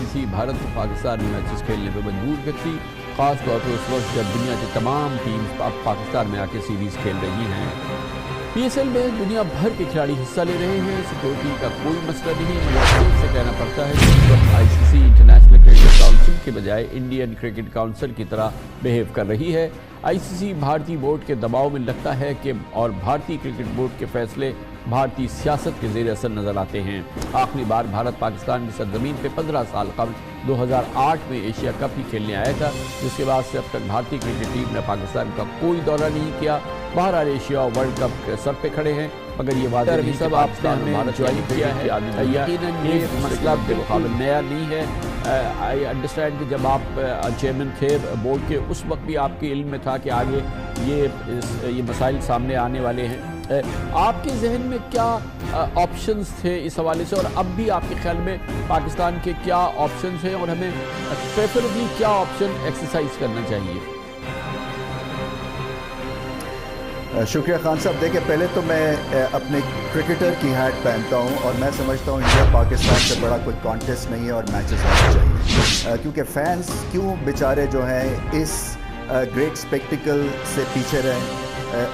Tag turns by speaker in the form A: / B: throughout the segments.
A: इसी भारत को पाकिस्तान में मैचेस खेलने पर मजबूर करती, खास तौर पर उस वक्त जब दुनिया की तमाम टीम्स अब पाकिस्तान में आके सीरीज खेल रही हैं। पीएसएल में दुनिया भर के खिलाड़ी हिस्सा ले रहे हैं, सिक्योरिटी का कोई मसला नहीं, मगर अफसोस से कहना पड़ता है कि इस वक्त आईसीसी इंटरनेशनल क्रिकेट काउंसिल के बजाय इंडियन क्रिकेट काउंसिल की तरह बिहेव कर रही है। आईसीसी भारतीय बोर्ड के दबाव में लगता है कि और भारतीय क्रिकेट बोर्ड के फैसले भारतीय सियासत के ज़ेर असर नजर आते हैं। आखिरी बार भारत पाकिस्तान की सरजमीन पे 15 साल कबल 2008 में एशिया कप ही खेलने आया था, जिसके बाद से अब तक भारतीय क्रिकेट टीम ने पाकिस्तान का कोई दौरा नहीं किया। बहरहाल एशिया और वर्ल्ड कप के सर पे खड़े हैं, मगर ये वादा नहीं सब आपने भारत ज्वाइन किया है। ये मसला बेमुकाबले नया नहीं है। आई अंडरस्टैंड कि जब आप चेयरमैन थे बोर्ड के, उस वक्त भी आपके इल्म में था कि आगे ये मसाइल सामने आने वाले हैं। आपके जहन में क्या ऑप्शंस थे इस हवाले से, और अब भी आपके ख्याल में पाकिस्तान के क्या ऑप्शंस हैं, और हमें प्रेफरेबली क्या ऑप्शन एक्सरसाइज करना चाहिए?
B: शुक्रिया खान साहब। देखिए, पहले तो मैं अपने क्रिकेटर की हैट पहनता हूं और मैं समझता हूं इंडिया पाकिस्तान से बड़ा कोई कॉन्टेस्ट नहीं है और मैचेस होने चाहिए, क्योंकि फैंस क्यों बेचारे जो हैं इस ग्रेट स्पेक्टिकल से पीछे रहें,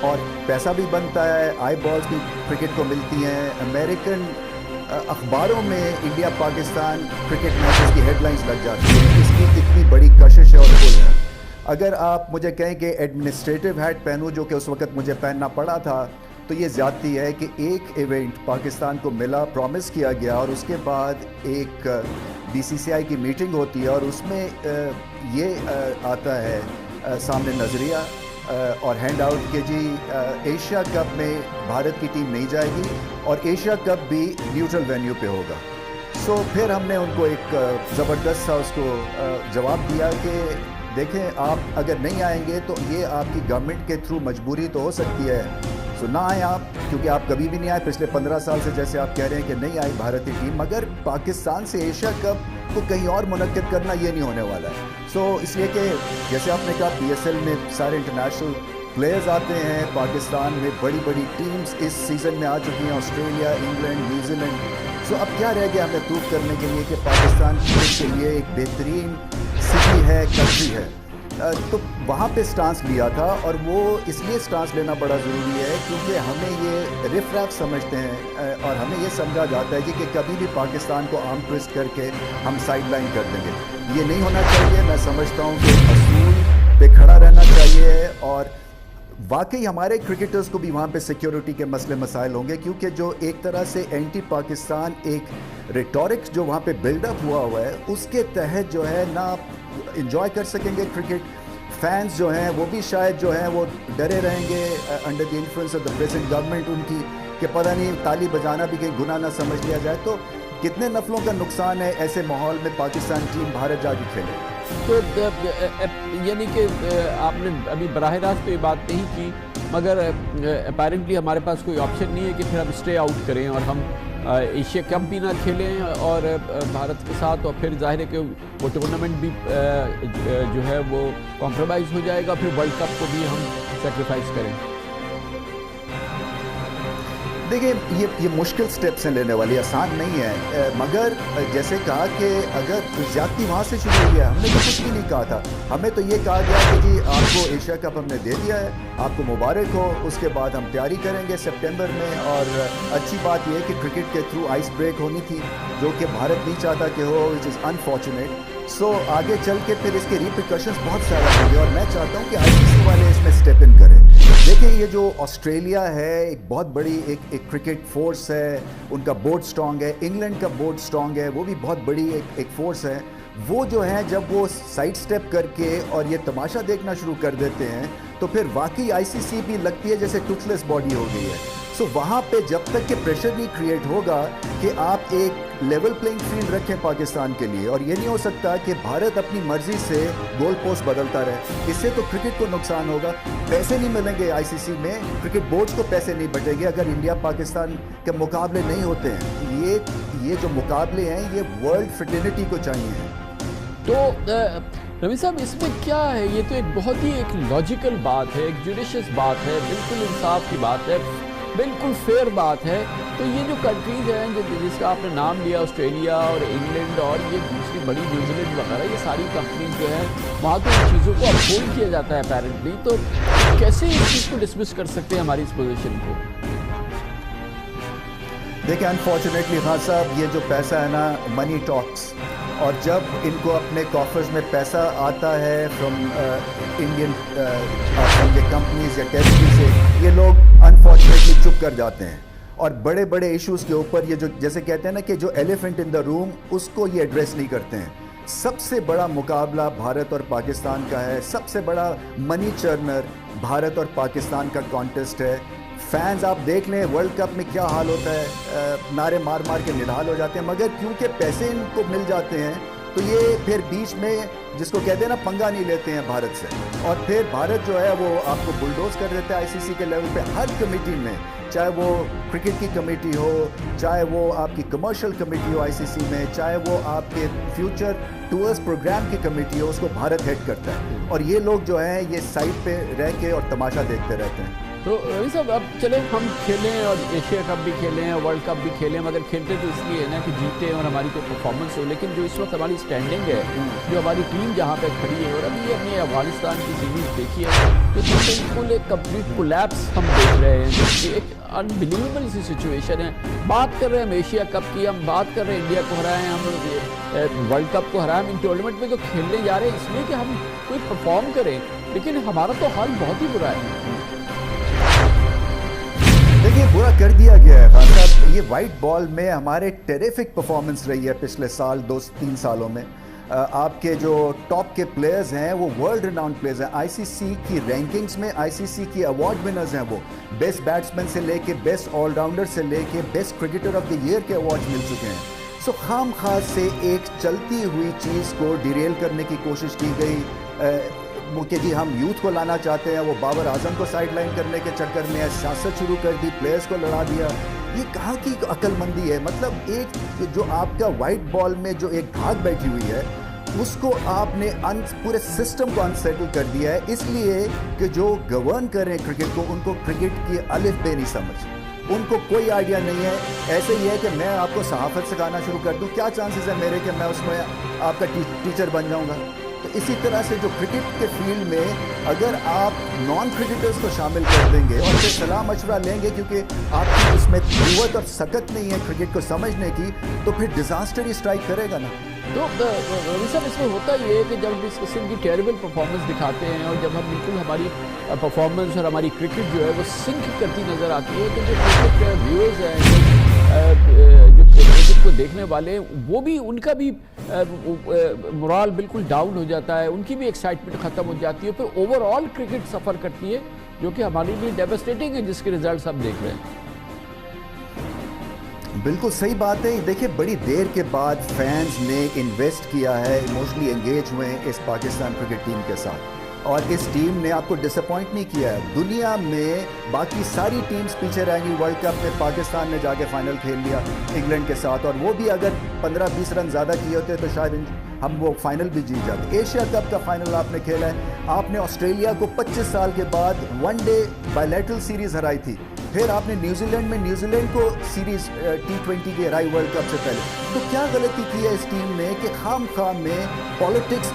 B: और पैसा भी बनता है, आई बॉल्स भी क्रिकेट को मिलती हैं। अमेरिकन अखबारों में इंडिया पाकिस्तान क्रिकेट मैचेस की हेडलाइंस लग जाती हैं। इसकी इतनी बड़ी कशिश है और पुल है। अगर आप मुझे कहें कि एडमिनिस्ट्रेटिव हैट पहनूं, जो कि उस वक्त मुझे पहनना पड़ा था, तो ये ज़्यादती है कि एक इवेंट पाकिस्तान को मिला, प्रॉमिस किया गया, और उसके बाद एक बीसीसीआई की मीटिंग होती है और उसमें ये आता है सामने नज़रिया और हैंड आउट के जी एशिया कप में भारत की टीम नहीं जाएगी और एशिया कप भी न्यूट्रल वेन्यू पे होगा। सो फिर हमने उनको एक ज़बरदस्त सा उसको जवाब दिया कि देखें, आप अगर नहीं आएंगे तो ये आपकी गवर्नमेंट के थ्रू मजबूरी तो हो सकती है, सो ना आए आप, क्योंकि आप कभी भी नहीं आए पिछले 15 साल से, जैसे आप कह रहे हैं कि नहीं आई भारतीय टीम, मगर पाकिस्तान से एशिया कप को कहीं और मुनक्किद करना ये नहीं होने वाला है। सो इसलिए कि जैसे आपने कहा पीएसएल में सारे इंटरनेशनल प्लेयर्स आते हैं, पाकिस्तान में बड़ी बड़ी टीम्स इस सीज़न में आ चुकी हैं, ऑस्ट्रेलिया, इंग्लैंड, न्यूजीलैंड। सो अब क्या रह गया हमें प्रूव करने के लिए कि पाकिस्तान के लिए एक बेहतरीन सिटी है, कंट्री है। तो वहाँ पे स्टांस लिया था, और वो इसलिए स्टांस लेना बड़ा ज़रूरी है क्योंकि हमें ये रिफ-रैफ समझते हैं और हमें ये समझा जाता है कि कभी भी पाकिस्तान को आर्म ट्विस्ट करके हम साइड लाइन कर देंगे। ये नहीं होना चाहिए। मैं समझता हूँ कि असूल पे खड़ा रहना चाहिए, और वाकई हमारे क्रिकेटर्स को भी वहाँ पे सिक्योरिटी के मसले मसाइल होंगे, क्योंकि जो एक तरह से एंटी पाकिस्तान एक रिटोरिक्स जो वहाँ पे बिल्डअप हुआ है, उसके तहत जो है ना इंजॉय कर सकेंगे क्रिकेट। फैंस जो हैं वो भी शायद जो हैं वो डरे रहेंगे under the influence of the present government उनकी, कि पता नहीं ताली बजाना भी कहीं गुनाह ना समझ लिया जाए। तो कितने नफलों का नुकसान है ऐसे माहौल में पाकिस्तान टीम भारत जाके खेले।
A: तो यानी कि आपने अभी बराह रास्त तो ये बात नहीं की, मगर अपेरेंटली हमारे पास कोई ऑप्शन नहीं है कि फिर हम स्टे आउट करें और हम एशिया कप भी ना खेलें और भारत के साथ, और फिर जाहिर है कि वो टूर्नामेंट भी जो है वो कॉम्प्रोमाइज़ हो जाएगा, फिर वर्ल्ड कप को भी हम सेक्रीफाइस करें।
B: देखिए, ये मुश्किल स्टेप्स हैं लेने वाली, आसान नहीं है, मगर जैसे कहा कि अगर ज़्यादती वहाँ से शुरू हुई है, हमने तो कुछ भी नहीं कहा था। हमें तो ये कहा गया कि जी आपको एशिया कप हमने दे दिया है, आपको मुबारक हो, उसके बाद हम तैयारी करेंगे सितंबर में। और अच्छी बात यह है कि क्रिकेट के थ्रू आइस ब्रेक होनी थी, जो कि भारत नहीं चाहता कि हो, विच इज़ अनफॉर्चुनेट। सो आगे चल के फिर इसके रिपरकशंस बहुत सारे होंगे, और मैं चाहता हूँ कि आईसीसी वाले इसमें स्टेप इन करें। देखिए, ये जो ऑस्ट्रेलिया है एक बहुत बड़ी एक क्रिकेट फोर्स है, उनका बोर्ड स्ट्रांग है। इंग्लैंड का बोर्ड स्ट्रांग है, वो भी बहुत बड़ी एक फोर्स है। वो जो है जब वो साइड स्टेप करके और ये तमाशा देखना शुरू कर देते हैं, तो फिर वाकई आईसीसी भी लगती है जैसे टुथलेस बॉडी हो गई है। सो वहाँ पे जब तक कि प्रेशर नहीं क्रिएट होगा कि आप एक लेवल प्लेइंग फील्ड रखें पाकिस्तान के लिए, और ये नहीं हो सकता कि भारत अपनी मर्जी से गोल पोस्ट बदलता रहे, इससे तो क्रिकेट को नुकसान होगा। पैसे नहीं मिलेंगे आईसीसी में, क्रिकेट बोर्ड्स को पैसे नहीं बटेंगे अगर इंडिया पाकिस्तान के मुकाबले नहीं होते हैं। ये जो मुकाबले हैं ये वर्ल्ड फ्रेटर्निटी को चाहिए।
A: तो रवि साहब, इसमें क्या है? ये तो एक बहुत ही एक लॉजिकल बात है, एक जुडिशियस बात है, बिल्कुल इंसाफ की बात है, बिल्कुल फेयर बात है तो ये जो कंट्रीज़ हैं जिसका आपने नाम लिया, ऑस्ट्रेलिया और इंग्लैंड और ये दूसरी बड़ी न्यूजीलैंड वगैरह, ये सारी कंपनीज जो है वहाँ तो इन चीज़ों को अफोर्ड किया जाता है अपेरेंटली। तो कैसे इस चीज़ को डिसमिस कर सकते हैं हमारी इस पोजीशन को?
B: देखिए, अनफॉर्चुनेटली खान साहब, ये जो पैसा है ना, मनी टॉक्स, और जब इनको अपने कॉफर्स में पैसा आता है फ्रॉम इंडियन कंपनीज या टेरिटरी से, ये लोग अनफॉर्चुनेटली चुप कर जाते हैं और बड़े बड़े इश्यूज़ के ऊपर ये जो जैसे कहते हैं ना कि जो एलिफेंट इन द रूम, उसको ये एड्रेस नहीं करते हैं। सबसे बड़ा मुकाबला भारत और पाकिस्तान का है, सबसे बड़ा मनी चर्नर भारत और पाकिस्तान का कॉन्टेस्ट है। फैंस आप देख लें वर्ल्ड कप में क्या हाल होता है, नारे मार मार के निढाल हो जाते हैं, मगर क्योंकि पैसे इनको मिल जाते हैं तो ये फिर बीच में जिसको कहते हैं ना पंगा नहीं लेते हैं भारत से, और फिर भारत जो है वो आपको बुलडोज कर देता है आईसीसी के लेवल पे हर कमेटी में, चाहे वो क्रिकेट की कमेटी हो, चाहे वो आपकी कमर्शियल कमेटी हो आईसीसी में, चाहे वो आपके फ्यूचर टूर्स प्रोग्राम की कमेटी हो, उसको भारत हेड करता है। और ये लोग जो हैं ये साइड पे रह के और तमाशा देखते रहते हैं।
A: तो रवि साहब, अब चले हम खेलें और एशिया कप भी खेलें और वर्ल्ड कप भी खेलें, मगर खेलते तो इसलिए है ना कि जीते और हमारी कोई परफॉर्मेंस हो, लेकिन जो इस वक्त हमारी स्टैंडिंग है, जो हमारी टीम जहाँ पे खड़ी है, और अभी अपने अफगानिस्तान की सीरीज देखी है तो बिल्कुल एक कंप्लीट कोलैप्स हम देख रहे हैं। एक अनबिलीवेबल सी सिचुएशन है। बात कर रहे हैं हम एशिया कप की, हम बात कर रहे हैं इंडिया को हराएं, हम वर्ल्ड कप को हराएं, हम इन टूर्नामेंट में तो खेलने जा रहे हैं इसलिए कि हम कोई परफॉर्म करें, लेकिन हमारा तो हाल बहुत ही बुरा है।
B: देखिए, बुरा कर दिया गया है खान साहब। ये वाइट बॉल में हमारे टेरिफिक परफॉर्मेंस रही है पिछले साल 2-3 सालों में। आपके जो टॉप के प्लेयर्स हैं वो वर्ल्ड रिनाउंड प्लेयर्स हैं, आईसीसी की रैंकिंग्स में आईसीसी की अवार्ड विनर्स हैं, वो बेस्ट बैट्समैन से लेके बेस्ट ऑलराउंडर से लेके best cricketer of the year के अवार्ड मिल चुके हैं। सो खाम खास से एक चलती हुई चीज़ को डिरेल करने की कोशिश की गई कि जी हम यूथ को लाना चाहते हैं, वो बाबर आजम को साइडलाइन करने के चक्कर में सियासत शुरू कर दी, प्लेयर्स को लड़ा दिया। ये कहाँ की अक्लमंदी है? मतलब एक जो आपका वाइट बॉल में जो एक धाक बैठी हुई है उसको आपने पूरे सिस्टम को अनसेटल कर दिया है, इसलिए कि जो गवर्न कर रहे हैं क्रिकेट को, उनको क्रिकेट की अलिफ बे नहीं समझ, उनको कोई आइडिया नहीं है। ऐसे ही है कि मैं आपको सहाफ़त सिखाना शुरू कर दूं, क्या चांसेस है मेरे कि मैं उसमें आपका टीचर बन जाऊंगा? तो इसी तरह से जो क्रिकेट के फील्ड में अगर आप नॉन क्रिकेटर्स को शामिल कर देंगे और फिर सलाह मशवरा लेंगे क्योंकि आपकी उसमें क़ुव्वत और सकत नहीं है क्रिकेट को समझने की, तो फिर डिज़ास्टर ही स्ट्राइक करेगा ना।
A: तो रवि साहब, इसमें होता ये है कि जब इस किस्म की टेरिबल परफॉर्मेंस दिखाते हैं और जब हम बिल्कुल हमारी परफॉर्मेंस और हमारी क्रिकेट जो है वो सिंक करती नज़र आती है, तो जो क्रिकेट व्यूअर्स हैं, जो क्रिकेट को देखने वाले, वो भी उनका भी मोराल बिल्कुल डाउन हो जाता है, उनकी भी एक्साइटमेंट ख़त्म हो जाती है, फिर ओवरऑल क्रिकेट सफ़र करती है, जो कि हमारे लिए डेवास्टेटिंग है, जिसके रिजल्ट हम देख रहे हैं।
B: बिल्कुल सही बात है। देखिए, बड़ी देर के बाद फैंस ने इन्वेस्ट किया है, इमोशनली एंगेज हुए हैं इस पाकिस्तान क्रिकेट टीम के साथ, और इस टीम ने आपको डिसअपॉइंट नहीं किया है। दुनिया में बाकी सारी टीम्स पीछे रहेंगी। वर्ल्ड कप में पाकिस्तान ने जाके फाइनल खेल लिया इंग्लैंड के साथ, और वो भी अगर 15-20 रन ज़्यादा किए होते तो शायद हम वो फाइनल भी जीत जाते। एशिया कप का फाइनल आपने खेला है, आपने ऑस्ट्रेलिया को 25 साल के बाद वनडे बायलैटरल सीरीज़ हराई थी, फिर आपने न्यूजीलैंड को सीरीज T20 की हराई वर्ल्ड कप से पहले। तो क्या गलती की है इस टीम ने कि खाम में पॉलिटिक्स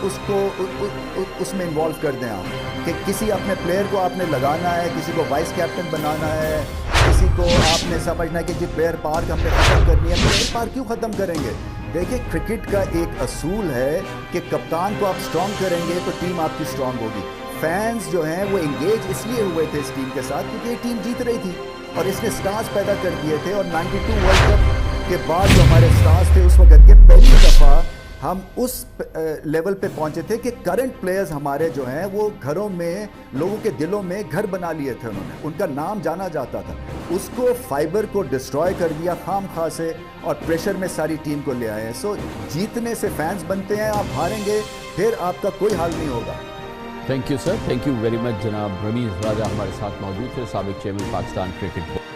B: उसमें इन्वॉल्व कर दें आप, कि किसी अपने प्लेयर को आपने लगाना है, किसी को वाइस कैप्टन बनाना है, किसी को आपने समझना है कि जी प्लेयर पार्क हमने ख़त्म करनी है। प्लेयर पार्क क्यों ख़त्म करेंगे? देखिए, क्रिकेट का एक असूल है कि कप्तान को आप स्ट्रॉन्ग करेंगे तो टीम आपकी स्ट्रॉन्ग होगी। फैंस जो हैं वो एंगेज इसलिए हुए थे इस टीम के साथ क्योंकि ये टीम जीत रही थी और इसने स्टार्स पैदा कर दिए थे, और 92 वर्ल्ड कप के बाद जो हमारे स्टार्स थे उस वक्त के पहली दफ़ा हम उस लेवल पे पहुंचे थे कि करंट प्लेयर्स हमारे जो हैं वो घरों में, लोगों के दिलों में घर बना लिए थे उन्होंने, उनका नाम जाना जाता था। उसको फाइबर को डिस्ट्रॉय कर दिया खाम खा से, और प्रेशर में सारी टीम को ले आए। सो जीतने से फैंस बनते हैं, आप हारेंगे फिर आपका कोई हाल नहीं होगा।
A: Thank you sir, thank you very much. जनाब रमीज़ राजा हमारे साथ मौजूद थे, साबिक चेयरमैन पाकिस्तान क्रिकेट बोर्ड।